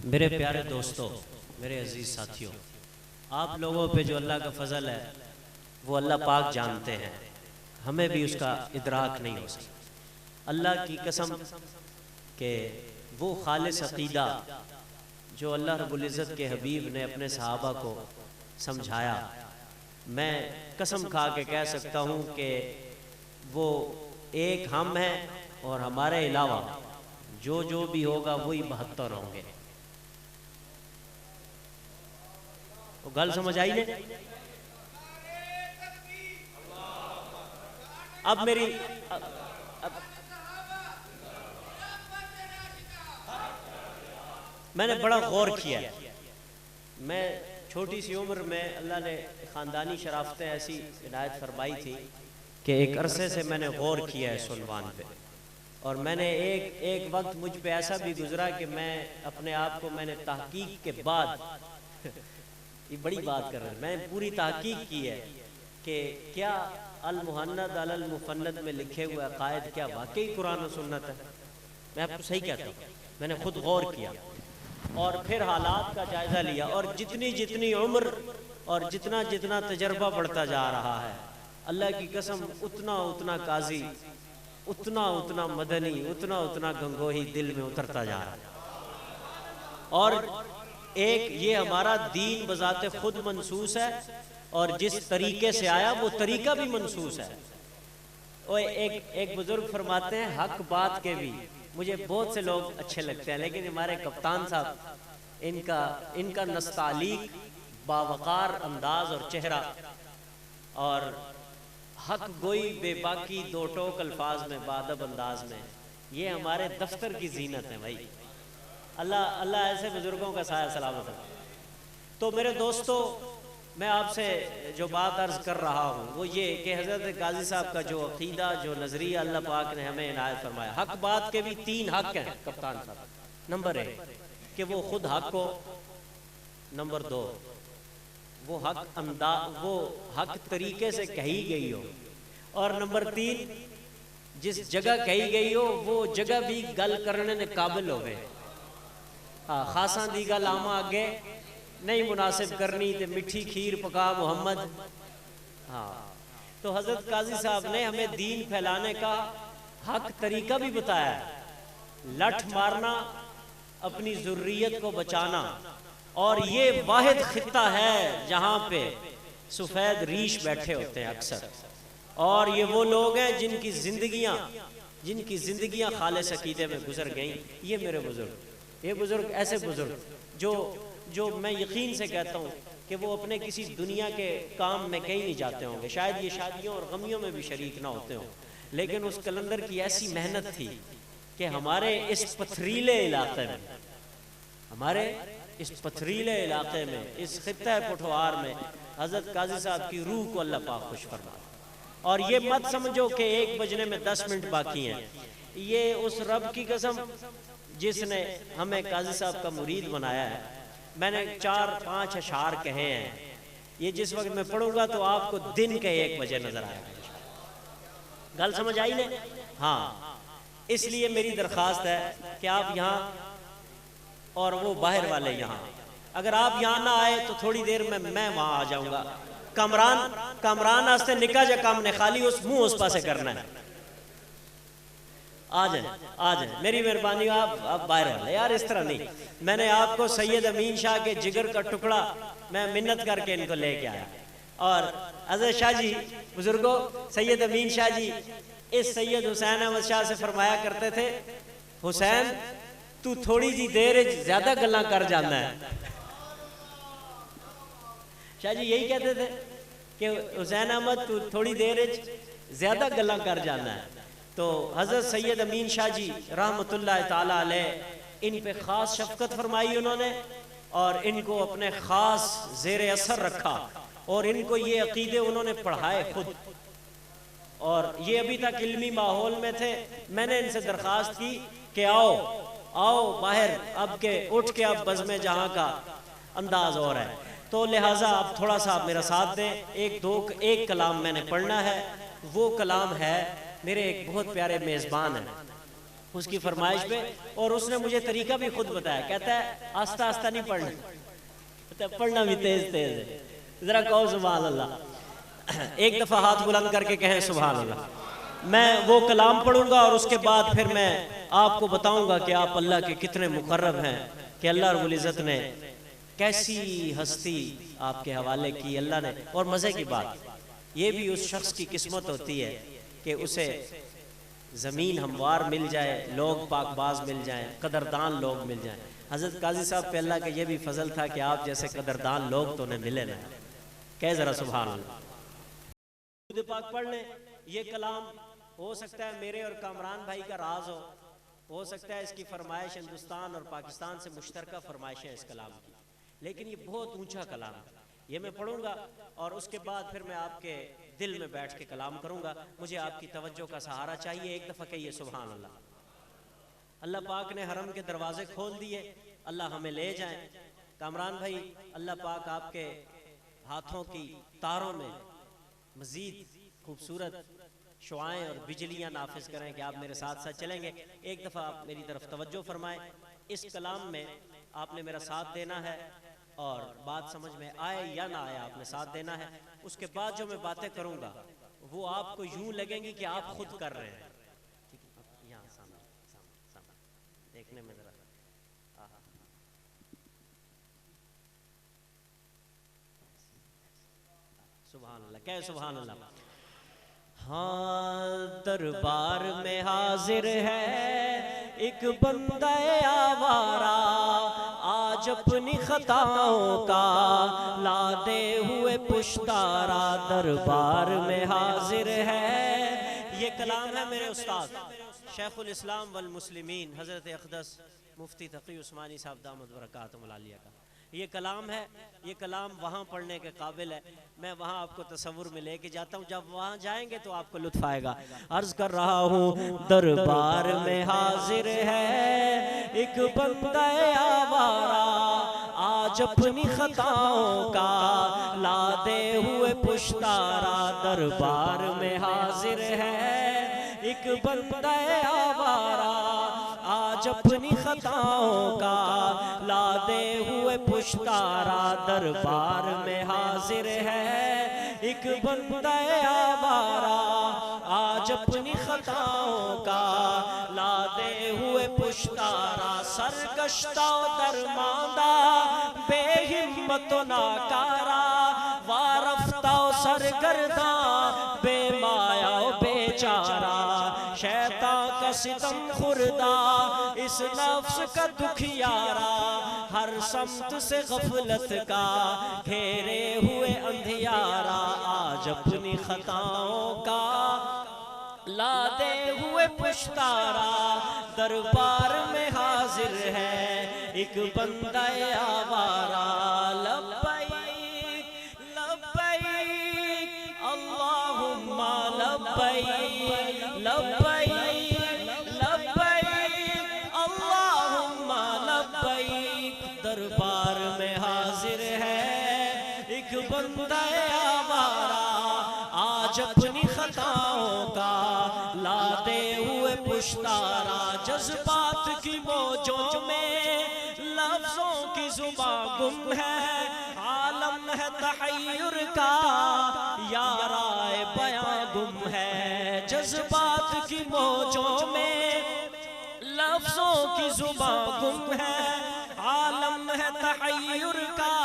میرے پیارے دوستو، میرے عزیز ساتھیوں، آپ لوگوں پہ جو اللہ کا فضل ہے وہ اللہ پاک جانتے ہیں، ہمیں بھی اس کا ادراک نہیں ہو سکتا۔ اللہ کی قسم کہ وہ خالص عقیدہ جو اللہ رب العزت کے حبیب نے اپنے صحابہ کو سمجھایا، میں قسم کھا کے کہہ سکتا ہوں کہ وہ ایک ہم ہیں اور ہمارے علاوہ جو بھی ہوگا وہی 72 ہوں گے۔ وہ گل سمجھ آئی نے؟ اب میری میں نے بڑا غور کیا، میں چھوٹی سی عمر میں اللہ نے خاندانی شرافتیں ایسی عنایت فرمائی تھی کہ ایک عرصے سے میں نے غور کیا ہے اس عنوان پہ، اور میں نے ایک وقت مجھ پہ ایسا بھی گزرا کہ میں اپنے آپ کو میں نے تحقیق کے بعد یہ بڑی بات کر رہا ہوں، میں نے پوری تحقیق کی ہے کہ کیا المحند علی المفند میں لکھے ہوئے عقائد کیا واقعی قرآن و سنت ہے؟ میں آپ کو صحیح کہتا ہوں، میں نے خود غور کیا اور پھر حالات کا جائزہ لیا، اور جتنی عمر اور جتنا تجربہ بڑھتا جا رہا ہے، اللہ کی قسم اتنا قاضی، اتنا مدنی، اتنا گنگوہی دل میں اترتا جا رہا ہے۔ اور ایک یہ ہمارا دین بذات خود منسوس ہے، اور جس طریقے سے آیا وہ طریقہ بھی منسوس ہے۔ اور ایک بزرگ فرماتے ہیں، حق بات کے بھی مجھے بہت سے لوگ اچھے لگتے ہیں، لیکن ہمارے کپتان صاحب ان کا نستعلیق باوقار انداز اور چہرہ، اور حق گوئی بے باکی دو ٹوک الفاظ میں بادب انداز میں، یہ ہمارے دفتر کی زینت ہے بھائی۔ اللہ ایسے بزرگوں کا سایہ سلامت ہے۔ تو میرے دوستو، میں آپ سے جو بات عرض کر رہا ہوں وہ یہ کہ حضرت قاضی صاحب کا جو عقیدہ، جو نظریہ اللہ پاک نے ہمیں عنایت فرمایا، حق بات کے بھی 3 حق ہیں کپتان صاحب۔ نمبر 1 کہ وہ خود حق ہو، نمبر 2 وہ حق طریقے سے کہی گئی ہو، اور نمبر 3 جس جگہ کہی گئی ہو وہ جگہ بھی گل کرنے نے قابل ہوئے۔ خاصاں دی گل آما آگے نہیں مناسب کرنی تے مٹھی کھیر پکا محمد۔ تو حضرت قاضی صاحب نے ہمیں دین پھیلانے کا حق طریقہ بھی بتایا ہے، لٹھ مارنا، اپنی ذریت کو بچانا، اور یہ واحد خطہ ہے جہاں پہ سفید ریش بیٹھے ہوتے ہیں اکثر، اور یہ وہ لوگ ہیں جن کی زندگیاں خالص عقیدے میں گزر گئیں۔ یہ میرے بزرگ، یہ بزرگ ایسے بزرگ جو میں یقین سے کہتا ہوں کہ وہ اپنے کسی دنیا کے کام میں کہیں نہیں جاتے ہوں گے، شاید یہ شادیوں اور غمیوں میں بھی شریک نہ ہوتے ہوں، لیکن اس کلندر کی ایسی محنت تھی کہ ہمارے اس پتھریلے علاقے میں اس خطہ پٹھوار میں حضرت قاضی صاحب کی روح کو اللہ پاک خوش فرما۔ اور یہ مت سمجھو کہ 1 بجنے میں 10 منٹ باقی ہیں، یہ اس رب کی قسم جس نے ہمیں قاضی صاحب کا مرید بنایا ہے۔ میں نے 4-5 اشعار کہے ہیں، یہ جس وقت میں پڑھوں گا تو آپ کو دن کے 1 بجے نظر آئے گا۔ گل سمجھ آئی نے؟ ہاں، اس لیے میری درخواست ہے کہ آپ یہاں اور وہ باہر والے یہاں، اگر آپ یہاں نہ آئے تو تھوڑی دیر میں وہاں آ جاؤں گا۔ کامران آستے نکا جا کام نے خالی اس پاسے کرنا ہے۔ آ جائیں، میری مہربانی، آپ باہر والے یار اس طرح نہیں۔ میں نے آپ کو سید امین شاہ کے جگر کا ٹکڑا میں منت کر کے ان کو لے کے آیا، اور حضرت شاہ جی بزرگوں، سید امین شاہ جی اس سید حسین احمد شاہ سے فرمایا کرتے تھے، حسین تو تھوڑی جی دیر زیادہ گلاں کر جانا ہے۔ شاہ جی یہی کہتے تھے کہ حسین احمد تو تھوڑی دیر زیادہ گلاں کر جانا ہے۔ تو حضرت سید امین شاہ جی رحمت اللہ تعالی علیہ، ان پہ خاص شفقت فرمائی انہوں نے، اور ان کو اپنے خاص زیر اثر رکھا، اور ان کو یہ عقیدے انہوں نے پڑھائے خود، اور یہ ابھی تک علمی ماحول میں تھے۔ میں نے ان سے درخواست کی کہ آؤ باہر، اب کے اٹھ کے اب بزم جہاں کا انداز اور ہے، تو لہٰذا اب تھوڑا سا آپ میرا ساتھ دیں۔ ایک کلام میں نے پڑھنا ہے، وہ کلام ہے، میرے ایک بہت پیارے میزبان ہیں اس کی فرمائش پہ، اور اس نے مجھے طریقہ بھی خود بتایا، کہتا ہے آستہ آستہ نہیں پڑھنا، کہتا ہے پڑھنا بھی تیز تیز ہے، ذرا کہو سبحان اللہ، ایک دفعہ ہاتھ بلند کر کے کہیں سبحان اللہ۔ میں وہ کلام پڑھوں گا اور اس کے بعد پھر میں آپ کو بتاؤں گا کہ آپ اللہ کے کتنے مقرب ہیں، کہ اللہ رب العزت نے کیسی ہستی آپ کے حوالے کی اللہ نے۔ اور مزے کی بات یہ بھی اس شخص کی قسمت ہوتی ہے کہ اسے زمین ہموار مل جائے، لوگ پاک باز مل جائیں، قدردان لوگ مل جائیں۔ حضرت قاضی صاحب پہ اللہ کا یہ بھی فضل تھا کہ آپ جیسے قدردان لوگ تو انہیں ملے نا، کہہ ذرا سبحان اللہ۔ درود پاک پڑھ لیں۔ یہ کلام ہو سکتا ہے میرے اور کامران بھائی کا راز ہو سکتا ہے اس کی فرمائش ہندوستان اور پاکستان سے مشترکہ فرمائش ہے اس کلام کی، لیکن یہ بہت اونچا کلام ہے۔ یہ میں پڑھوں گا اور اس کے بعد پھر میں آپ کے دل میں بیٹھ کے کلام کروں گا۔ مجھے آپ کی توجہ کا سہارا چاہیے، ایک دفعہ کہیے سبحان اللہ۔ اللہ پاک نے حرم کے دروازے کھول دیے، اللہ ہمیں لے جائیں۔ کامران بھائی، اللہ پاک آپ کے ہاتھوں کی تاروں میں مزید خوبصورت شعائیں اور بجلیاں نافذ کریں کہ آپ میرے ساتھ ساتھ چلیں گے۔ ایک دفعہ آپ میری طرف توجہ فرمائیں۔ اس کلام میں آپ نے میرا ساتھ دینا ہے، اور بات سمجھ میں آئے یا نہ آئے آپ نے ساتھ دینا ہے۔ اس کے بعد جو میں باتیں کروں گا وہ آپ کو یوں لگیں گی کہ آپ خود کر رہے ہیں۔ ٹھیک ہے، یہاں سامنے دیکھنے میں ذرا سبحان اللہ، کہے سبحان اللہ۔ ہاں دربار میں حاضر ہے ایک بندہ آوارہ، آج اپنی خطاؤں کا لادے ہوئے پشتارا، دربار میں حاضر ہے۔ یہ کلام ہے میرے استاد شیخ الاسلام والمسلمین حضرت اقدس مفتی تقی عثمانی صاحب دامت برکاتہم العالیہ کا یہ کلام ہے۔ یہ کلام وہاں پڑھنے کے قابل ہے، میں وہاں آپ کو تصور میں لے کے جاتا ہوں، جب وہاں جائیں گے تو آپ کو لطف آئے گا۔ عرض کر رہا ہوں دربار میں حاضر ہے ایک بندہ آوارہ، آج اپنی خطاؤں کا لادے ہوئے پشتارا، دربار میں حاضر ہے ایک بندہ آوارہ، آج اپنی خطاؤں کا لادے ہوئے پشتارا، دربار میں حاضر ہے ایک بندہ آوارہ، آج اپنی خطاؤں کا لادے ہوئے پشتارا، سرگشتہ و درماندہ بے ہمت و ناکارہ، وارفتہ و سرگرداں بے مایا و بے چارہ، شیطان کا ستم خوردہ اس نفس کا دکھیارا، ہر سمت سے غفلت کا گھیرے ہوئے اندھیارا، آج اپنی خطاؤں کا لادے ہوئے پشتارا، دربار میں حاضر ہے ایک بندہ آوارہ، لبیک لبیک اللہم لبیک لبیک لبیک اللہم لبیک، دربار میں حاضر ہے ایک بندہ آوارہ، آج اپنی خطاؤں کا لادے ہوئے پشتارا، جذبات کی موجوں میں لفظوں کی زباں گم ہے، عالم ہے تحیر کا یا رائے بیاں گم ہے، جذبات کی موجوں میں لفظوں کی زباں گم ہے، عالم ہے تحیر کا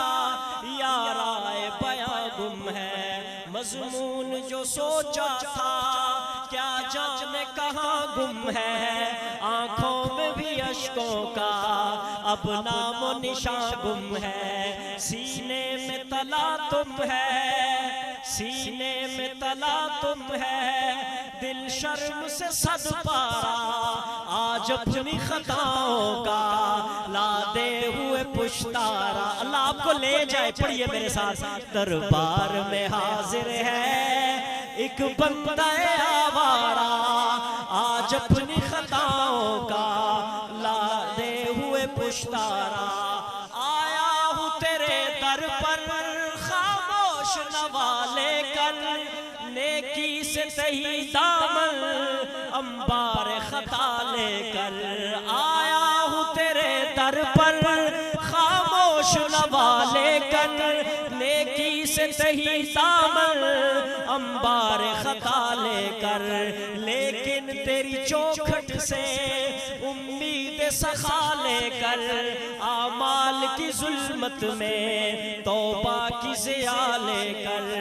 یا رائے بیاں گم ہے، مضمون جو سوچا تھا کیا جانے کہاں گم ہے، آنکھوں میں بھی اشکوں کا اب نام و نشان گم ہے، سینے میں تلا تم ہے، سینے میں تلا تم ہے، دل شرم سے صد پارا، آج اپنی خطاؤں کا لادے ہوئے پشتارا، اللہ آپ کو لے جائے، پڑھیے میرے ساتھ، دربار میں حاضر ہے ایک بندہ آوارہ، آج اپنی خطاؤں کا لادے ہوئے پشتارا، آیا ہوں تیرے در پر خاموش نوا لے کر، نیکی سے تہی دامن انبار خطا لے کر آیا ہوں تیرے در پر خاموش لبا لے کر نیکی سے تہی دامن انبار خطا لے کر لیکن تیری چوکھٹ سے امید سخا لے کر اعمال کی ظلمت میں توبہ کی ضیاء لے کر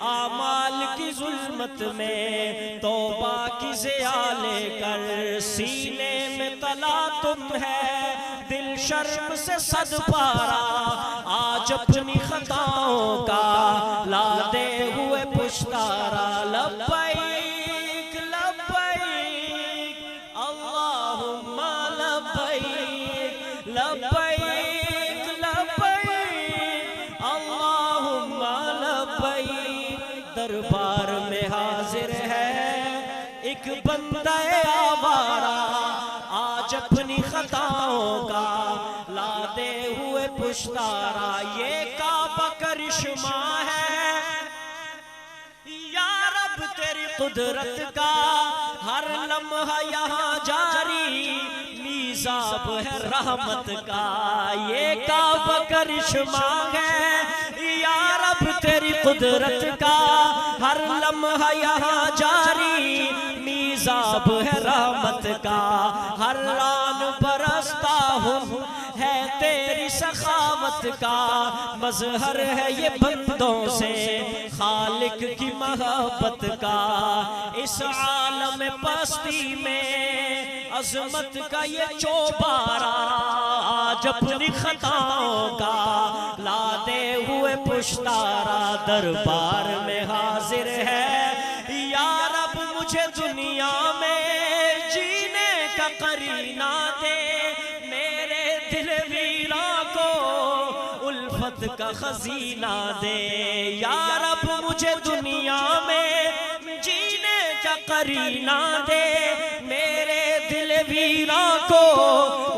اعمال کی ظلمت میں توبہ کی ضیاء لے کر سینے میں تلا تم ہے دل شرم سے صد پارا آج اپنی خطاؤں کا لادے ہوئے پشتارا لبیک لبیک اللہم لبیک لبیک لبیک اللہم لبیک دربار میں حاضر ہے ایک بندہ آوارہ آج اپنی خطاؤں کا لادے ہوئے پشتارا یہ کعبہ کرشمہ ہے یا رب تیری قدرت کا ہر لمحہ یہاں جاری میزاب ہے رحمت کا یہ کعبہ کرشمہ ہے یا رب تیری قدرت کا ہر لمحہ یہاں جاری میزاب ہے رحمت کا ہر ران برستا ہوں ہے تیری سخاوت کا مظہر ہے یہ بندوں سے خالق کی محبت کا اس عالم پستی میں عظمت کا یہ چوبارہ آج اپنی خطاؤں کا لادے ہوئے پشتارا دربار میں حاضر ہے یا رب مجھے دنیا میں جینے کا قرینہ دے میرے دل ویراں کو الفت کا خزینہ دے یا رب مجھے دنیا میں جینے کا قرینہ دے میرے دل ویراں کو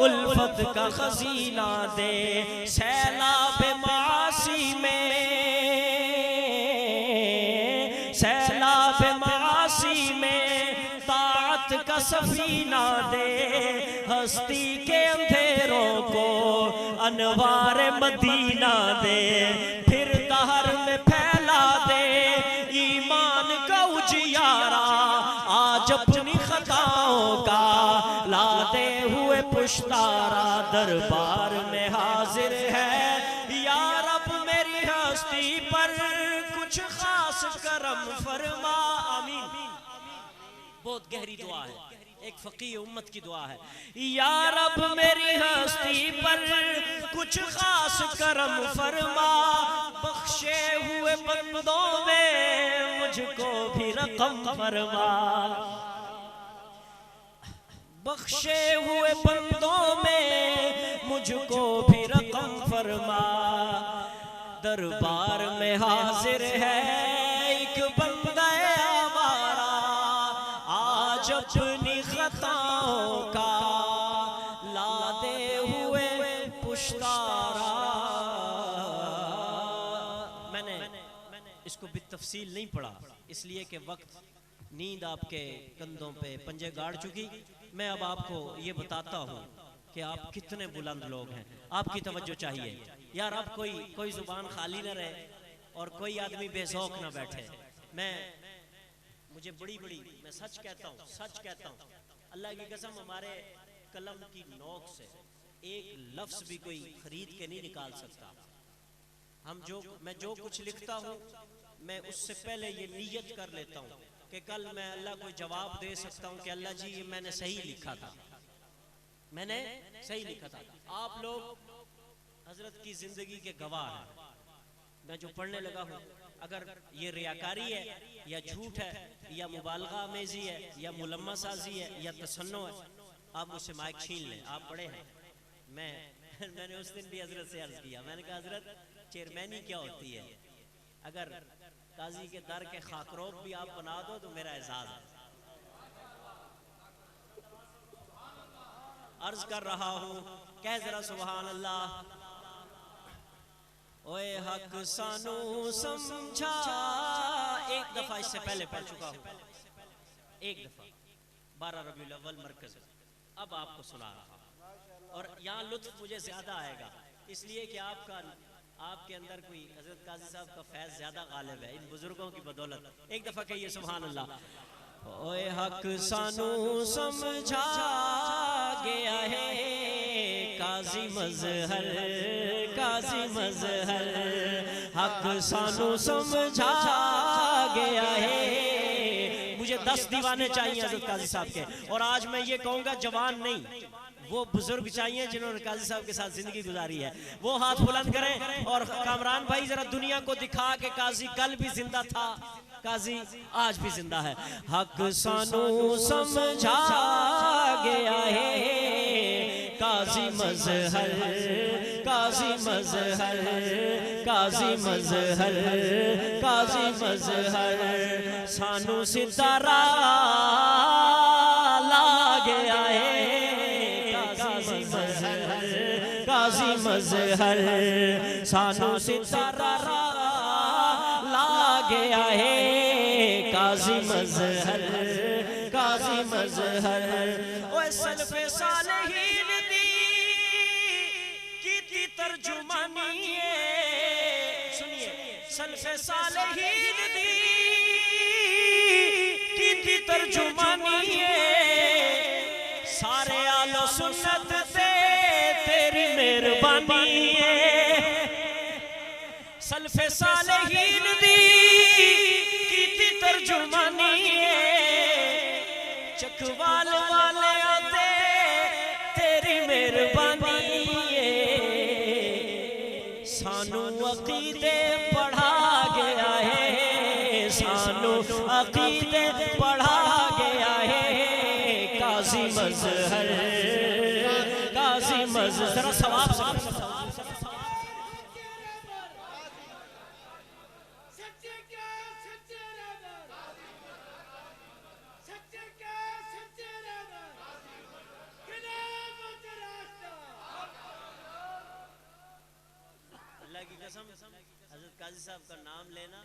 الفت کا خزینہ دے سیلاب معاصی میں سیلاب معاصی میں طاعت کا سفینہ دے ہستی کے اندھیروں کو انوار مدینہ دے پھر دہر میں پھیلا دے ایمان کا اجیارہ آج اپنی خطاؤں کا لادے ہوئے پشتارا دربار میں حاضر ہے یا رب میری ہستی پر کچھ خاص کرم فرما آمین بہت گہری دعا ہے ایک فقیہ امت کی دعا ہے یا رب میری ہستی پر کچھ خاص کرم فرما بخشے ہوئے بندوں میں مجھ کو بھی رقم فرما بخشے ہوئے بندوں میں مجھ کو بھی رقم فرما دربار میں حاضر ہے ایک بندہ آوارہ آج اپنی خطاؤں کا لادے ہوئے پشتارا میں نے اس کو بالتفصیل نہیں پڑھا اس لیے کہ وقت نیند آپ کے کندھوں پہ پنجے گاڑ چکی میں اب آپ کو یہ بتاتا ہوں کہ آپ کتنے بلند لوگ ہیں آپ کی توجہ چاہیے یار آپ کوئی زبان خالی نہ رہے اور کوئی آدمی بے ذوق نہ بیٹھے مجھے بڑی میں سچ کہتا ہوں اللہ کی قسم ہمارے قلم کی نوک سے ایک لفظ بھی کوئی خرید کے نہیں نکال سکتا میں جو کچھ لکھتا ہوں میں اس سے پہلے یہ نیت کر لیتا ہوں کہ کل میں اللہ کو جواب دے سکتا ہوں کہ اللہ جی یہ میں نے صحیح لکھا تھا آپ لوگ حضرت کی زندگی کے گواہ ہیں میں جو پڑھنے لگا ہوں اگر یہ ریاکاری ہے یا جھوٹ ہے یا مبالغہ آمیزی ہے یا ملمہ سازی ہے یا تصنع ہے آپ مجھ سے مائک چھین لیں آپ بڑے ہیں میں نے اس دن بھی حضرت سے عرض کیا میں نے کہا حضرت چیئرمینی کیا ہوتی ہے اگر قاضی کے در کے خاکروب بھی آپ بنا دو تو میرا اعزاز ہے عرض کر رہا ہوں کہہ ذرا سبحان اللہ اوے حق سانو سمجھا، ایک دفعہ اس سے پہلے پڑھ چکا ہوں، ایک دفعہ 12 ربیع الاول مرکز، اب آپ کو سنا رہا ہوں، اور یہاں لطف مجھے زیادہ آئے گا اس لیے کہ آپ کے اندر کوئی حضرت قاضی صاحب کا فیض زیادہ غالب ہے ان بزرگوں کی بدولت۔ ایک دفعہ کہیے سبحان اللہ۔ اوے حق سانو سمجھا گیا ہے قاضی مظہر، قاضی مظہر، حق سانو سمجھا گیا ہے۔ مجھے 10 دیوانے چاہیے حضرت قاضی صاحب کے، اور آج میں یہ کہوں گا جوان نہیں، وہ بزرگ چاہیے جنہوں نے قاضی صاحب کے ساتھ زندگی گزاری ہے، وہ ہاتھ بلند کریں۔ اور کامران بھائی ذرا دنیا کو دکھا کہ قاضی کل بھی زندہ تھا، قاضی آج بھی زندہ ہے۔ حق سانو سمجھا گیا ہے قاضی مظہر، قاضی مظہر، قاضی مظہر، قاضی مظہر، سانو ستارہ لا گیا ہے قاضی مظہر، قاضی مظہر، سانو ستارہ لا گیا ہے قاضی مظہر، قاضی مظہر۔ اوہ سلف صالحین دی کیتی ترجمانی ہے، سنیے، سلف صالحین دی کیتی ترجمانی ہے، سارے آل و سنت تے تیری مہربانی ہے۔ سلف صالحین دی کیتی ترجمانی ہے، چکوال والے آتے تیری مہربانی ہے، سانو عقیدے پڑھا گیا ہے، سانو عقیدے پڑھا گیا ہے قاضی مظہر، قاضی مظہر۔ ذرا ثواب سے حضرت قاضی صاحب کا نام لینا،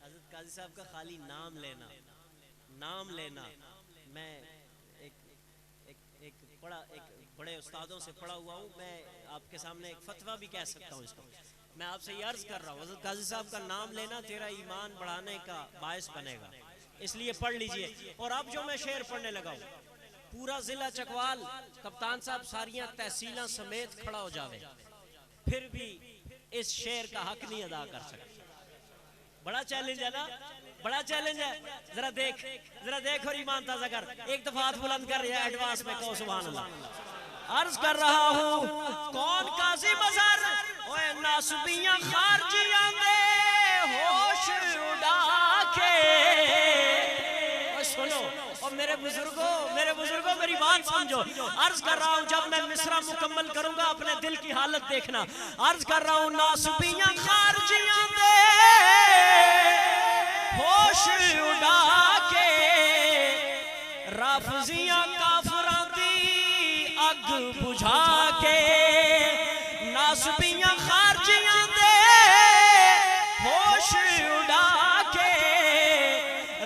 حضرت قاضی صاحب کا خالی نام لینا، نام لینا۔ میں ایک بڑے استادوں سے پڑھا ہوا ہوں، میں آپ کے سامنے ایک فتویٰ بھی کہہ سکتا ہوں اس کو۔ میں آپ سے یہ عرض کر رہا ہوں حضرت قاضی صاحب کا نام لینا تیرا ایمان بڑھانے کا باعث بنے گا، اس لیے پڑھ لیجئے۔ اور اب جو میں شعر پڑھنے لگا ہوں، پورا ضلع چکوال کپتان صاحب ساریاں تحصیلاں سمیت کھڑا ہو جاوے، پھر بھی اس شعر کا حق نہیں ادا کر سکتے۔ بڑا چیلنج ہے نا، بڑا چیلنج ہے۔ ذرا دیکھ اور ایمان تازہ کر، ایک دفعہ ہاتھ بلند کر یا ایڈوانس میں کہو سبحان اللہ۔ عرض کر رہا ہوں کون قاضی مظہر، اوے ناسبیاں خارجیاں دے ہوش اڑا کے۔ سنو اور میرے بزرگوں میری بات سمجھو، عرض کر رہا ہوں جب میں مصرع مکمل کروں گا اپنے دل کی حالت دیکھنا۔ عرض کر رہا ہوں ناسبیاں خارجیاں دے ہوش اڑا کے، رافضیاں کافراں دی اگ بجھا کے، ناسبیاں خارجیاں دے ہوش اڑا کے،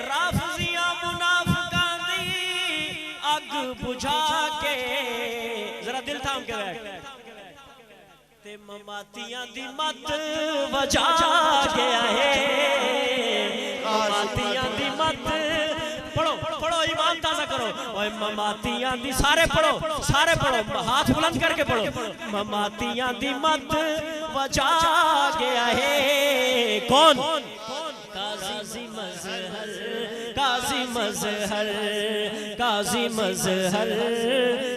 رافضیاں منافقاں دی اگ بجھا کے۔ ذرا دل تھام کے بیٹھ۔ تے مماتیاں دی مت وجا گیا ہے، مماتیاں دی مت، پڑھو ایمان تازہ کرو۔ اوہ مماتیاں دی، سارے پڑھو ہاتھ بلند کر کے پڑھو۔ مماتیاں دی مت وجا گیا ہے کون؟ قاضی مظہر، قاضی مظہر، قاضی مظہر،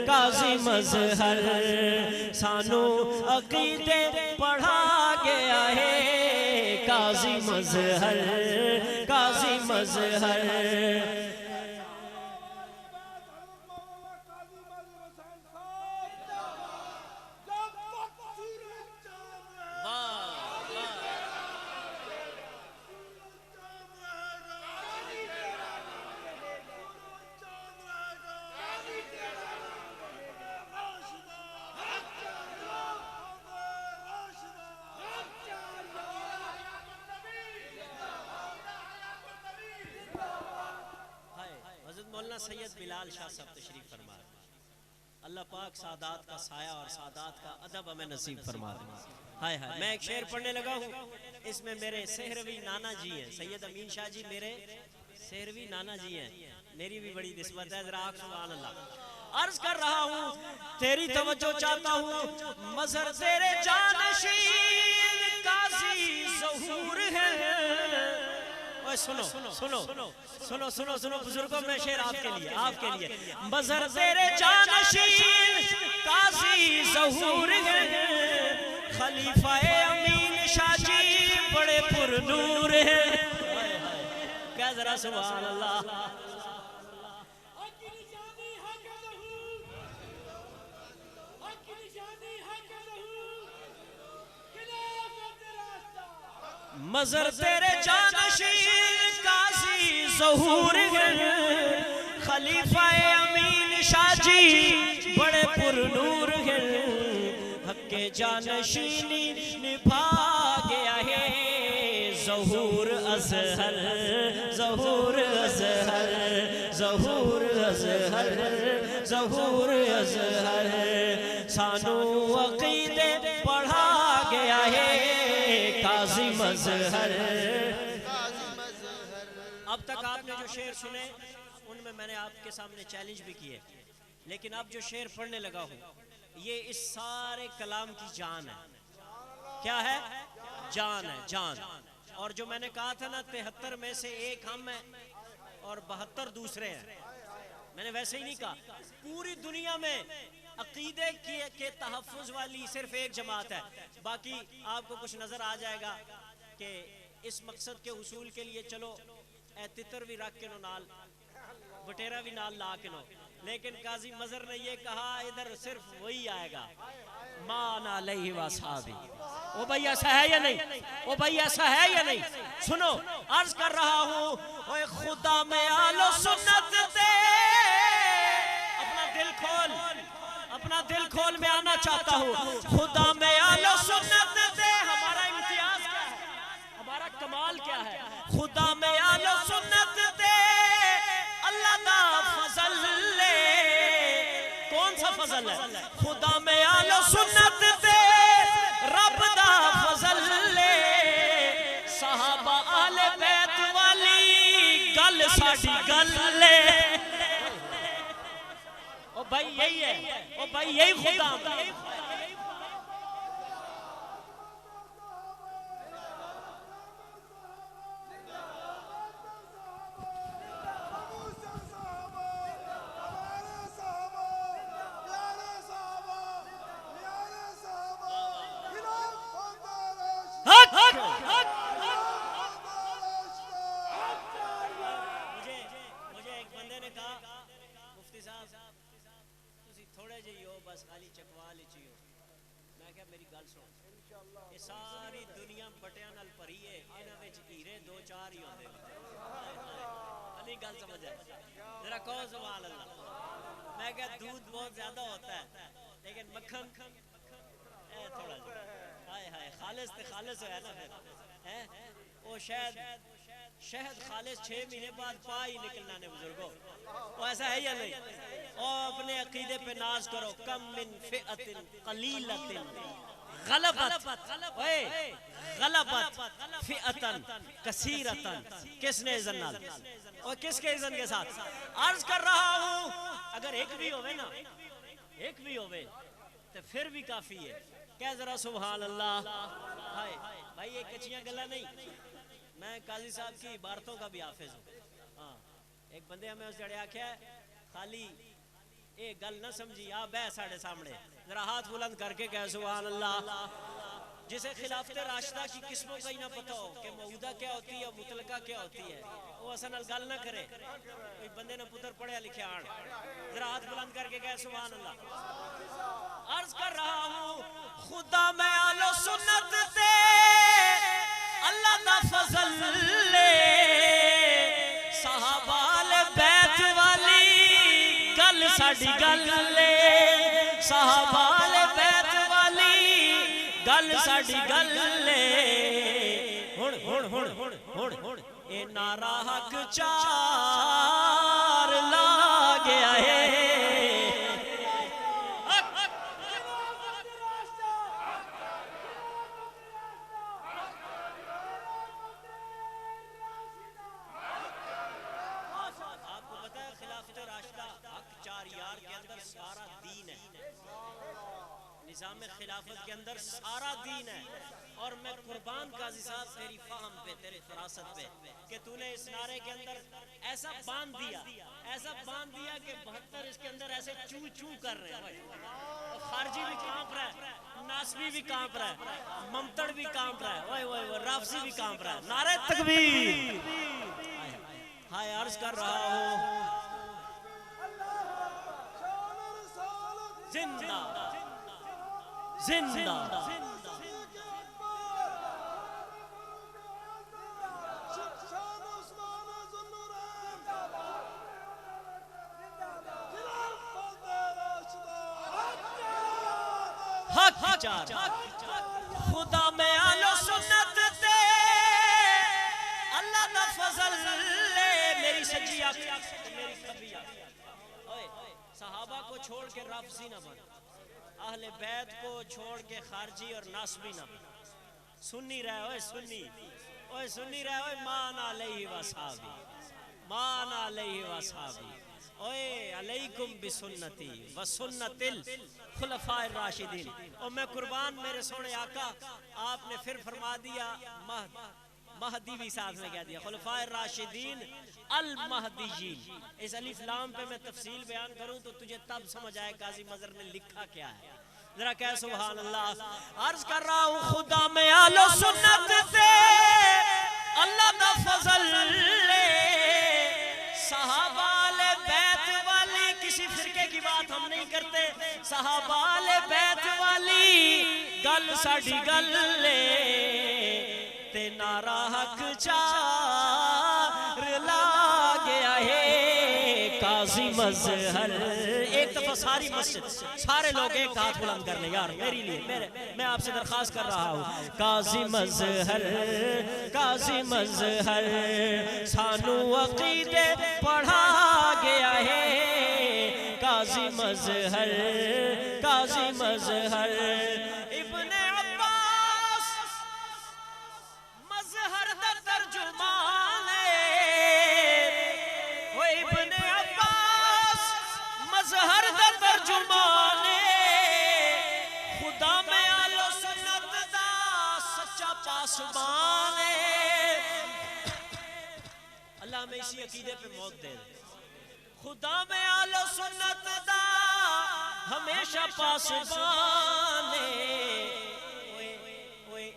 قاضی مظہر، سانو عقیدے پڑھا گیا ہے قاضی مظہر، قاضی مظہر۔ مولانا سید بلال شاہ صاحب تشریف فرما دیں. اللہ پاک سعادات کا سایہ اور سعادات کا ادب ہمیں نصیب فرما دیں. ہائے ہائے میں ایک شعر پڑھنے لگا ہوں, اس میں میرے سہروی نانا جی ہیں, سید امین شاہ جی میرے سہروی نانا جی ہیں, میری بھی بڑی نسبت ہے, ذرا سبحان اللہ. عرض کر رہا ہوں تیری توجہ چاہتا ہوں, مظہر تیرے جانشین قاضی ظہور ہے. سنو سنو سنو سنو سنو سنو بزرگوں, میں شعر آپ کے لیے. مظہر تیرے جانشین قاضی ظہور ہے, خلیفہ امین شاہ جی بڑے پر نور ہیں. کہہ ذرا سبحان اللہ. مظہر تیرے جانشین قاضی ظہور ہے, خلیفہ امین شاہ جی بڑے پر نور ہیں. حق کے جانشینی نبھا گیا ہے ظہور ازہر, ظہور ازہر, ظہور ازہر, ظہور ازہر. سانو عقیدے پڑھا گیا ہے قاضی مظہر. اب تک آپ نے جو شعر سنے ان میں نے آپ کے سامنے چیلنج بھی کیے, لیکن اب جو شعر پڑھنے لگا ہوں یہ اس سارے کلام کی جان ہے. کیا ہے؟ جان ہے, جان. اور جو میں نے کہا تھا نا 73 میں سے ایک ہم ہیں اور 72 دوسرے ہیں, میں نے ویسے ہی نہیں کہا. پوری دنیا میں عقیدے کے تحفظ والی صرف ایک جماعت ہے. باقی آپ کو کچھ نظر آ جائے گا کہ اس مقصد کے حصول کے لیے چلو اے تتر بھی رکھ کے نو نال, بٹیرہ بھی نال لا کے نو, لیکن قاضی مظہر نے یہ کہا ادھر صرف وہی آئے گا مان علیہ وصحابی. او بھائی ایسا ہے یا نہیں؟ او بھائی ایسا ہے یا نہیں؟ سنو عرض کر رہا ہوں, اوے خدا میں آل و سنت دے. اپنا دل کھول, اپنا دل کھول, میں آنا چاہتا ہوں. خدا میں آل و سنت دے. ہمارا امتیاز کیا ہے, ہمارا کمال کیا ہے؟ خدا میں آل و سنت دے, اللہ دا فضل لے. کون سا فضل ہے؟ خدا میں آل و سنت دے, رب دا فضل لے. صحابہ آل بیت والی گل ساڑی گل لے. او بھائی یہی ہے, او بھائی یہی خدا ہے. مجھے ایک بندے نے کہا مفتی صاحب تسی تھوڑے جی ہو بس خالی چکوا لیچی ہو. میں کہا میری گل سن, یہ ساری دنیا بٹیاں نال بھری ہے, انہاں وچ ہیرے 2-4 ہی ہوندے. علی گل سمجھ ہے, ذرا کہو سبحان اللہ. میں کہا دودھ بہت زیادہ ہوتا ہے لیکن مکھن تھوڑا جا. ہائے ہائے, خالص تے خالص ہے نا پھر. وہ شہد خالص 6 مہینے بعد پا ہی نکلنا نے بزرگوں. وہ ایسا ہے یا نہیں؟ اور اپنے عقیدے پہ ناز کرو. کم من فئت قلیلت غلبت غلبت فئتن کثیرتن. کس نے اذن نال اور کس کے اذن کے ساتھ؟ عرض کر رہا ہوں اگر ایک بھی ہوئے نا, ایک بھی ہوئے تو پھر بھی کافی ہے. کہہ ذرا سبحان اللہ. ہائے بھائی یہ کچیاں گلا نہیں, میں قاضی صاحب کی عبارتوں کا بھی حافظ ہوں. ہاں ایک بندے ہمیں اس جڑے آکھیا ہے خالی ایک گل نہ سمجھی, آ بہ ساڑھے سامنے, ذرا ہاتھ بلند کر کے کہہ سبحان اللہ. جسے خلافت راشدہ کی قسموں کا ہی نہ پتہ ہو کہ موعودہ کیا ہوتی ہے, مطلقہ کیا ہوتی ہے, وہ اصل گل نہ کرے. کوئی بندے نے پتر پڑھیا لکھیا آن, ذرا ہاتھ بلند کر کے کہہ سبحان اللہ. عرض کر رہا ہوں خدا میں آل و سنت دے, اللہ دا فضل لے. صحابہ آل بیت والی گل ساڑی گل لے. صحابہ آل بیت والی گل ساڑی گل لے. ہن اے نعرہ حق چار لا ہے سارا دین ہے، نظام خلافت کے اندر سارا دین ہے. اور میں قربان قاضی صاحب تیری فہم پہ، تیری فراست پہ کہ تو نے اس نعرے کے اندر ایسا باندھ دیا کہ 72 اس کے اندر ایسے چو چو کر رہے ہیں. خارجی بھی کانپ رہا ہے، ناسبی بھی کانپ رہا ہے، ممتڑ بھی کانپ رہا ہے، رافضی بھی کانپ رہا ہے. نعرہ تکبیر. ہائے عرض کر رہا ہوں زندہ زندہ حق چار خدا میں آلو سنت تے اللہ دا فضل لے میری سجی آنکھ میری کبھی آنکھ. صحابہ کو چھوڑ کے رافضی نہ بن، اہل بیت کو چھوڑ کے خارجی اور ناسبی نہ بن. سنی رہے اوے سنی رہے اوے مان علیہ وصحابی مان علیہ وصحابی. اوے علیکم بسنتی وسنت الخلفاء الراشدین. اور میں قربان میرے سونے آقا، آپ نے پھر فرما دیا مہدی بھی ساتھ میں کہہ دیا، خلفاء الراشدین المہدیین. اس الف لام پہ میں تفصیل بیان کروں تو تجھے تب سمجھ آئے قاضی مظہر نے لکھا کیا ہے. ذرا کہہ سبحان اللہ. عرض کر رہا ہوں خدا میں آل و سنت تے اللہ دا فضل لے. صحابہ آل بیت والی، کسی فرقے کی بات ہم نہیں کرتے، صحابہ آل بیت والی گل ساڑی گل لے تے نعرہ حق چار لا گیا ہے قاضی مظہر. ایک دفعہ ساری مسجد سارے لوگ ایک ہاتھ بلند کر لیں یار میری لیے، میں آپ سے درخواست کر رہا ہوں. قاضی مظہر قاضی مظہر سانو عقیدے پڑھا گیا ہے. قاضی مظہر قاضی مظہر ابن عباس مظہر دا ترجمان ہے. وہ ابن عباس مظہر دا ترجمان ہے. خدا میں آل و سنت دا سچا پاسبان ہے. اللہ میں اسی عقیدے پہ موت دے دے. خدا میں آل و سنت دا ہمیشہ پاسبان ہے.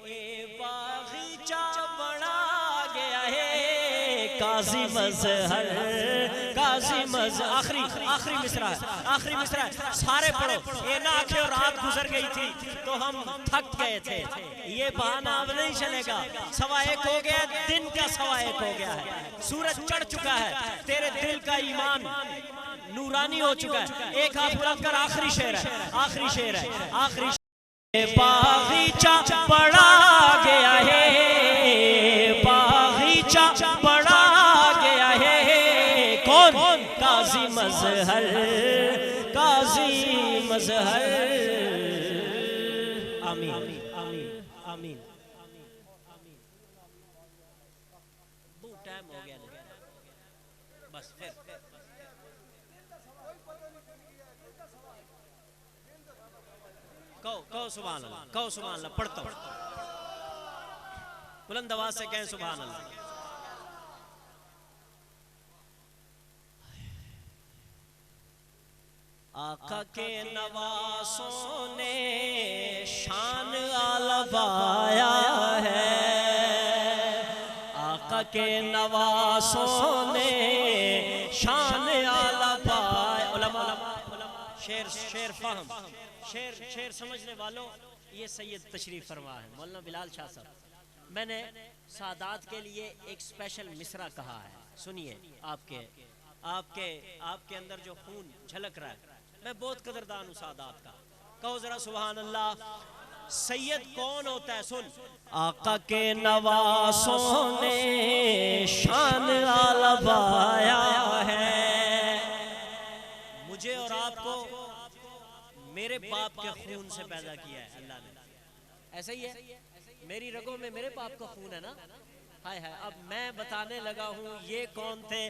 اے باغیچہ بڑھا گیا ہے قاضی مظہر قاضی مظہر. آخری مصرع ہے سارے پڑھو. یہ نہ آنکھیں اور رات گزر گئی تھی تو ہم تھک گئے تھے. یہ بہانہ اب نہیں چلے گا. 1:15 ہو گیا، دن کا 1:15 ہو گیا ہے. سورج چڑھ چکا ہے، تیرے دل کا ایمان نورانی ہو چکا ہے. ایک ہاتھ بلند کر. آخری شعر ہے آخری شعر ہے آخری شعر. باغیچہ بڑھا گیا ہے باغیچہ بڑھا گیا ہے. کون؟ قاضی مظہر قاضی مظہر. آمین آمین آمین. بہت ٹائم ہو گیا بس. پھر کہو سبحان اللہ کہو سبحان اللہ. پڑھتا ہوں بلند آواز سے کہیں سبحان اللہ. آقا کے نواسوں نے شان آلہ بایا ہے. آقا کے نواسوں نے شان آلہ بایا. علماء شیر فہم شیر سمجھنے والوں یہ سید تشریف فرما ہے مولانا بلال شاہ صاحب. میں نے سادات کے لیے ایک سپیشل مصرع کہا ہے. سنیے. آپ کے اندر جو خون جھلک رہا ہے، میں بہت قدردان ہوں سادات کا. کہو ذرا سبحان اللہ. سید کون ہوتا ہے؟ سن. آقا کے نواسوں نے شان آلہ بایا ہے میرے باپ کے خون سے پیدا کیا ہے اللہ نے. ایسا ہی ہے, میری رگوں میں میرے باپ کا خون ہے نا. ہائے ہائے. اب میں بتانے لگا ہوں یہ کون تھے.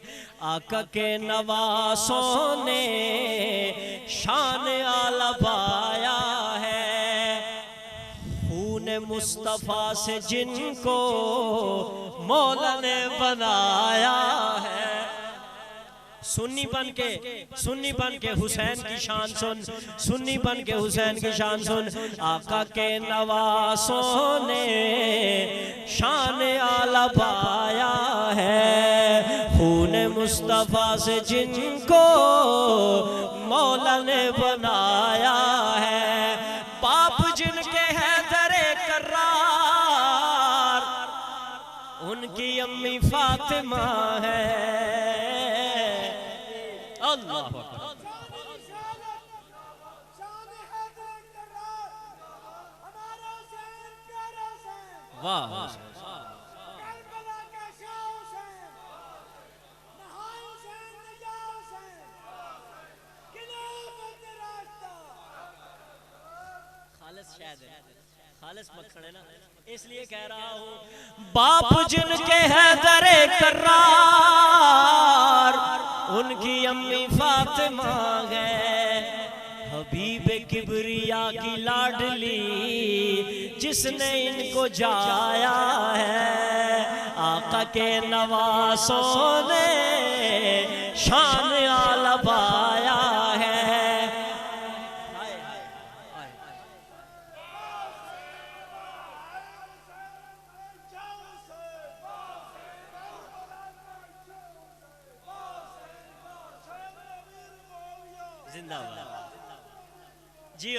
آقا کے نواسوں نے شان اعلیٰ پایا ہے, خون مصطفیٰ سے جن کو مولا نے بنایا ہے. سنی بن کے حسین کی شان سن, سنی بن کے حسین کی شان سن. آقا کے نواسوں نے شان اعلیٰ پایا ہے, خون مصطفیٰ سے جن کو مولا نے بنایا ہے. باپ جن کے حیدر کرار, ان کی امی فاطمہ ہے. اللہ اکبر. واہ. خالص شاید ہے, خالص مکھن ہے نا, اس لیے کہہ رہا ہوں باپ جن کے حیدر کرار, ان کی امی فاطمہ ہے. حبیب کبریا کی لاڈلی جس نے ان کو جایا ہے. آقا کے نواسوں نے شان اعلیٰ پایا ہے. زندہ باد. جی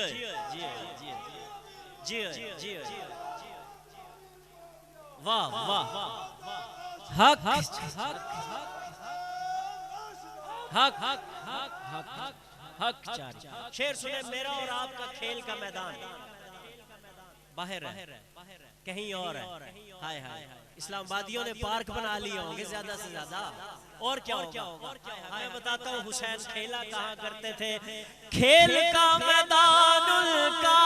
جی. واہ واہ. حق حق حق جاری. شعر سنے. میرا اور آپ کا کھیل کا میدان باہر ہے, کہیں اور ہے. ہائے ہائے. اسلام آبادیوں نے پارک بنا لیے ہوں گے زیادہ سے زیادہ, اور کیا ہوگا. میں بتاتا ہوں حسین کھیلا کہاں کرتے تھے. کھیل کا میدان ان کا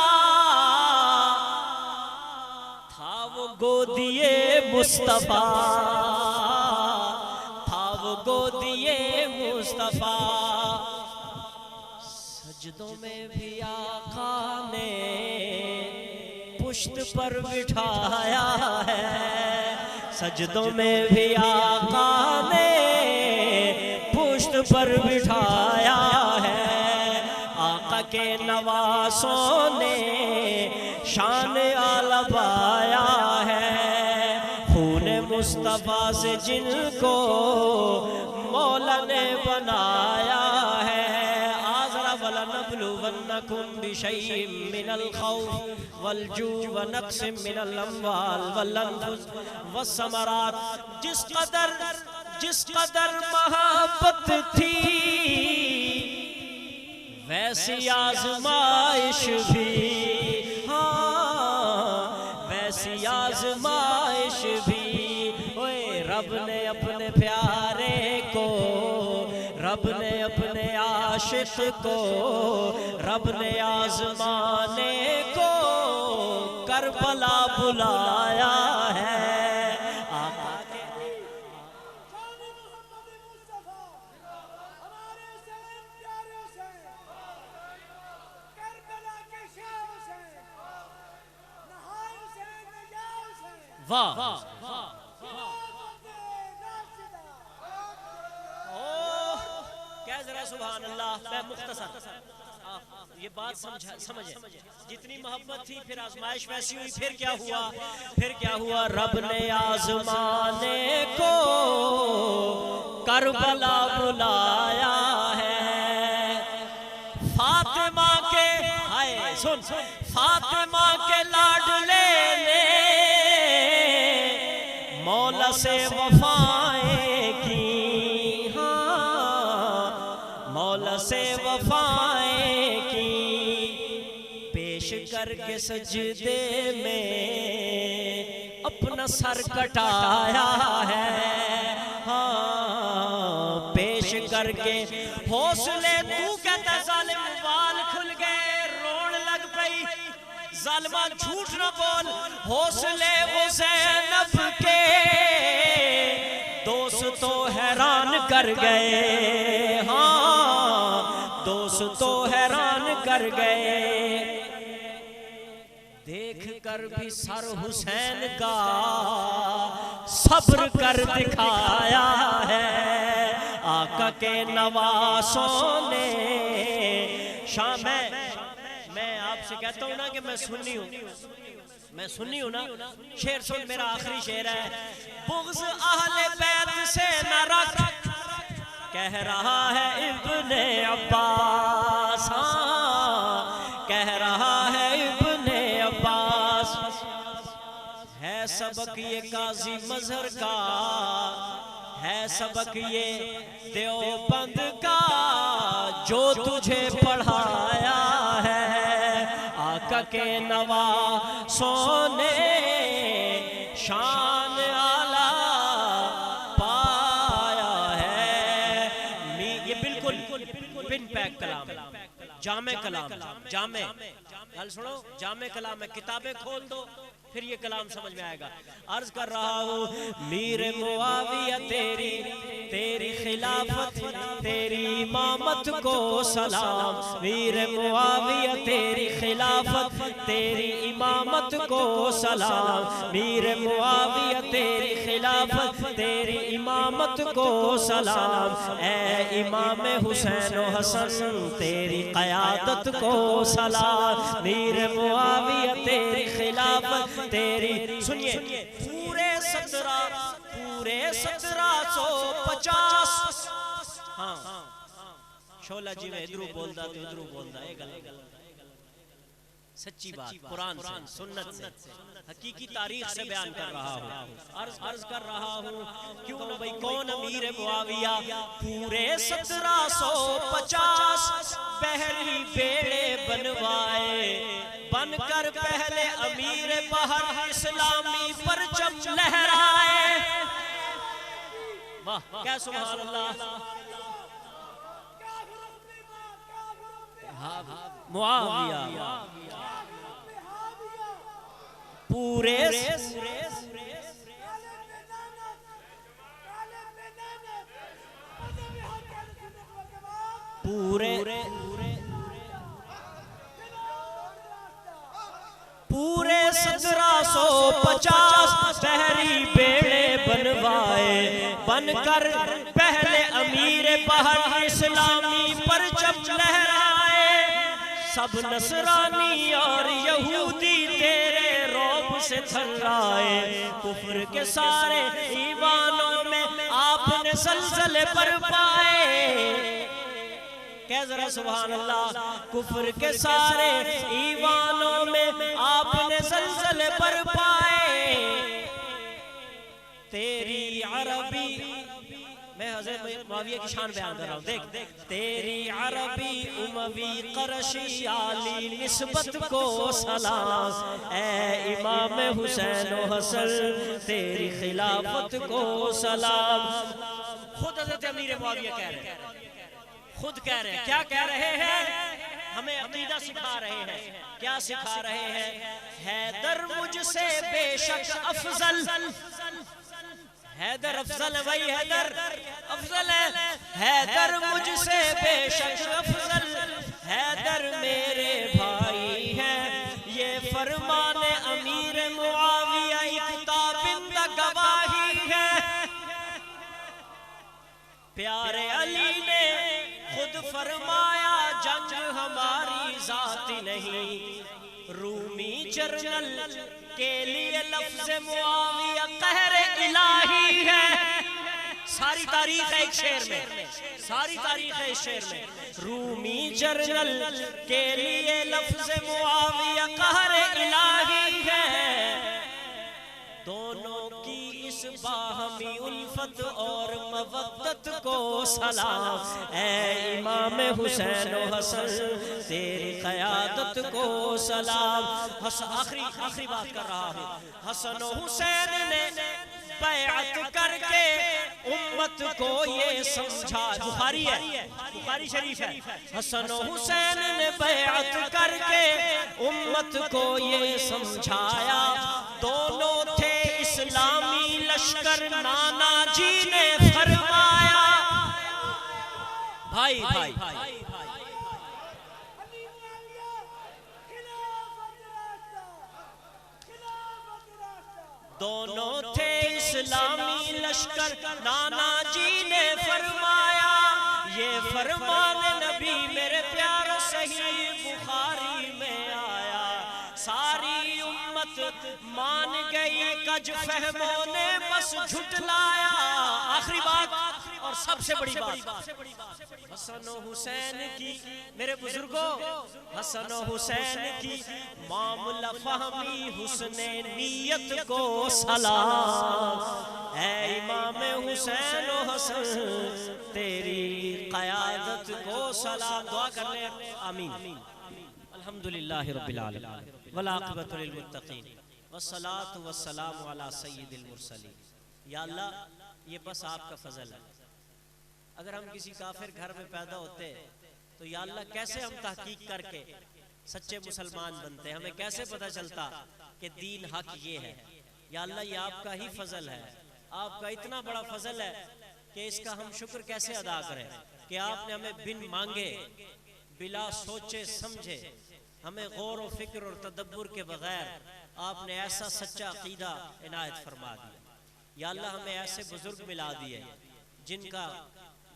تھا وہ گودیے مصطفیٰ, تھا وہ گودیے مصطفیٰ. سجدوں میں بھی آقا نے پشت پر بٹھایا ہے, سجدوں میں بھی آقا نے پشت پر بٹھایا ہے. آقا کے نواسوں نے شان اعلیٰ پایا ہے, خون مصطفیٰ سے جن کو مولا نے بنایا ہے. وَلَنَبْلُوَنَّكُمْ بِشَيْءٍ مِّنَ الْخَوْفِ وَالْجُوعِ وَنَقْصٍ مِّنَ الْأَمْوَالِ وَالْأَنفُسِ وَالثَّمَرَاتِ. جس قدر محبت تھی ویسی آزمائش بھی, ہاں ویسی آزمائش بھی. اوے رب نے اپنے پیارے کو, رب نے اپنے عاشق کو, رب نے آزمانے کو کربلا بلایا ہے. واہ. کیا ذرا سبحان اللہ. میں مختصر یہ بات سمجھے. جتنی محبت تھی پھر آزمائش ویسی ہوئی. پھر کیا ہوا. رب نے آزمانے کو کربلا بلایا ہے. فاطمہ کے ہائے سن, فاطمہ کے لاڈلے نے مولا سے وفائیں کی, ہاں مولا سے وفائیں کی. پیش کر کے سجدے میں اپنا سر کٹایا ہے, ہاں پیش کر کے حوصلے. تو کہتا ظالم بال کھل گئے ظالمہ جھوٹ نہ بول، حوصلے وہ زینب کے دوست تو حیران کر گئے، ہاں دوست تو حیران کر گئے، دیکھ کر بھی سر حسین کا صبر کر دکھایا ہے آقا کے نواسوں نے۔ شام میں آپ سے کہتا ہوں نا کہ میں سنی ہوں نا، شعر سن، میرا آخری شعر ہے۔ بغض اہل بیت سے نہ رکھ، کہہ رہا ہے ابن عباس، ہاں کہہ رہا ہے ابن عباس، ہے سبق یہ قاضی مظہر کا، ہے سبق یہ دیوبند کا، جو تجھے پڑھایا ہے آقا کے نواسوں نے، شان اعلیٰ پایا ہے۔ یہ بالکل پن پیک کلام، جامع کلام، جامع، حال سنو، جامع کلام ہے، کتابیں کھول دو پھر یہ کلام سمجھ میں آئے گا۔ عرض کر رہا ہوں میر معاویہ تیری خلافت تیری امامت کو سلام، میر معاویہ تیری خلافت تیری امامت کو سلام، میر معاویہ تیری خلافت تیری امامت کو سلام، اے امام حسین و حسن تیری قیادت کو سلام، میر معاویہ تیری خلافت تیری، سنیے، پورے 1750، ہاں شولہ جی میں ادھرو بولدا تو ادھرو بولدا، ایک سچی بات قرآن سے، سنت سے، حقیقی تاریخ سے بیان کر رہا ہوں۔ عرض کر رہا ہوں کیوں نہ بھئی کون امیر معاویہ، پورے 1750 بحری بیڑے بنوائے، بن کر پہلے امیر بحر اسلامی پرچم لہرائے، واہ کیا سبحان اللہ۔ معاویہ پورے پورے 1750 بحری بیڑے بنوائے، بن کر پہلے امیر بحر اسلامی پرچم لہرائے، سب نصرانی اور یہودی تیرے روب سے تھرائے، کفر کے سارے ایوانوں میں آپ نے زلزلے برپائے، کہہ ذرا سبحان اللہ، کفر کے سارے ایوانوں میں آپ نے زلزلے برپائے، تیری عربی، میں حضرت معاویہ کی شان بیان کر رہا ہوں، دیکھ تیری عربی اموی قرشی عالی نسبت کو سلام، اے امام حسین و حسن تیری خلافت کو سلام۔ خود حضرت امیر معاویہ کہہ رہے ہیں، خود کہہ رہے ہیں، کیا کہہ رہے ہیں؟ ہمیں عقیدہ سکھا رہے ہیں، کیا سکھا رہے ہیں؟ حیدر مجھ سے بے شک افضل، حیدر افضل ہے بھائی، حیدر افضل ہے، حیدر مجھ سے بے شک افضل، حیدر میرے بھائی ہیں، یہ فرمان امیر معاویہ ایک تابندہ گواہی ہے، پیارے علی نے خود فرمایا جنگ ہماری ذاتی نہیں، رومی جرنل کے لیے لفظ معاویہ قہر الہی ہے، ساری تاریخ ہے ایک شعر میں، ساری تاریخ ہے ایک شعر میں، رومی جرنل کے لیے لفظ معاویہ قہر الہی ہے، دونوں کی اس باہمی الفت اور مودت کو سلام، اے امام حسین و حسن تیری قیادت کو سلام۔ آخری بات کر رہا ہوں، حسن و حسین نے بیعت کر کے امت کو یہ سمجھا، بخاری ہے، بخاری شریف ہے، حسن و حسین نے بیعت کر کے امت کو یہ سمجھایا، دونوں تھے اسلامی لشکر، نانا جی نے فرمایا، بھائی بھائی دونوں تھے اسلامی لشکر، نانا جی نے فرمایا، یہ فرمان نبی میرے پیارے صحیح بخاری میں آیا، ساری امت مان گئی، کج فہموں نے بس جھٹلایا۔ آخری بات اور سب سے بڑی بات، حسن و حسین کی، میرے بزرگوں، حسن و حسین کی معاملہ فہمی حسن نیت کو سلام، اے امام حسین و حسن تیری قیادت کو سلام۔ دعا کر لیں، آمین۔ الحمدللہ رب العالمین والعاقبۃ للمتقین والصلاة والسلام علی سید المرسلین۔ یا اللہ یہ بس آپ کا فضل ہے، اگر ہم کسی کافر گھر میں پیدا ہوتے تو یا اللہ کیسے ہم تحقیق کر کے سچے مسلمان بنتے، ہمیں کیسے پتہ چلتا کہ دین حق یہ ہے۔ یا اللہ یہ آپ کا ہی فضل ہے، آپ کا اتنا بڑا فضل ہے کہ اس کا ہم شکر کیسے ادا کریں کہ آپ نے ہمیں بن مانگے، بلا سوچے سمجھے، ہمیں غور و فکر اور تدبر کے بغیر آپ نے ایسا سچا عقیدہ عنایت فرما دیا۔ یا اللہ ہمیں ایسے بزرگ ملا دیے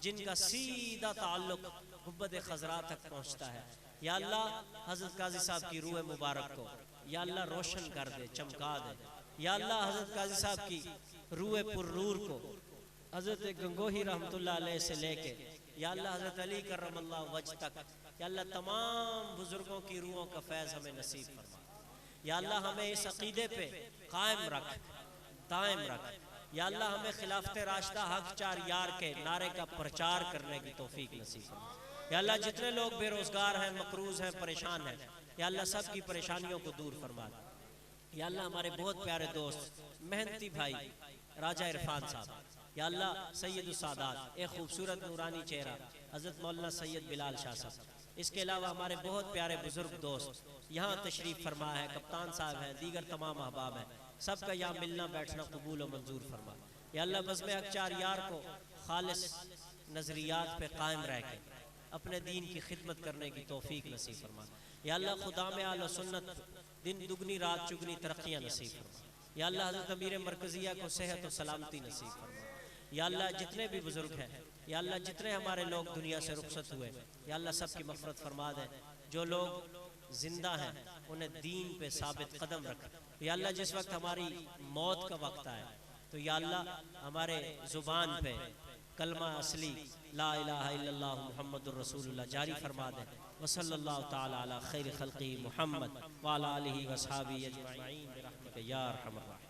جن کا سیدھا تعلق گنبد خضراء تک پہنچتا ہے۔ یا اللہ حضرت قاضی صاحب کی روح مبارک کو یا اللہ روشن کر دے، چمکا دے۔ یا اللہ حضرت قاضی صاحب کی روح پر نور کو حضرت گنگوہی رحمت اللہ علیہ سے لے کے یا اللہ حضرت علی کرم اللہ وجہ تک، یا اللہ تمام بزرگوں کی روحوں کا فیض ہمیں نصیب فرما۔ یا اللہ ہمیں اس عقیدے پہ قائم رکھ، دائم رکھ۔ یا اللہ ہمیں خلافت راشدہ حق چار یار کے نعرے کا پرچار کرنے کی توفیق نصیب فرما۔ یا اللہ جتنے لوگ بے روزگار ہیں، مقروض ہیں، پریشان ہیں، یا اللہ سب کی پریشانیوں کو دور فرما دے۔ یا اللہ ہمارے بہت پیارے دوست محنتی بھائی راجہ عرفان صاحب، یا اللہ سید السادات، ایک خوبصورت نورانی چہرہ حضرت مولانا سید بلال شاہ صاحب، اس کے علاوہ ہمارے بہت پیارے بزرگ دوست یہاں تشریف فرما ہے، کپتان صاحب ہیں، دیگر تمام احباب ہیں، سب کا یہاں ملنا بیٹھنا قبول و منظور فرما۔ یا اللہ بزم حق چار یار کو خالص نظریات پہ قائم رہ کے اپنے دین کی خدمت کرنے کی توفیق نصیب فرما۔ یا اللہ خدام اہل و سنت دن دگنی رات چگنی ترقیاں نصیب فرما۔ یا اللہ حضرت امیر مرکزیہ کو صحت و سلامتی نصیب فرما۔ یا اللہ جتنے بھی بزرگ ہیں، یا اللہ جتنے ہمارے لوگ دنیا سے رخصت ہوئے، یا اللہ سب کی مغفرت فرما دے، جو لوگ زندہ ہیں انہیں دین پہ ثابت قدم رکھ۔ یا اللہ جس وقت ہماری موت کا وقت آئے تو یا اللہ ہمارے زبان پہ کلمہ اصلی لا الہ الا اللہ محمد الرسول اللہ جاری فرما دے۔ وصلی اللہ تعالی علی خیر خلقی محمد وعلی آلہ وصحابہ اجمعین برحمتک یا ارحم الراحمین۔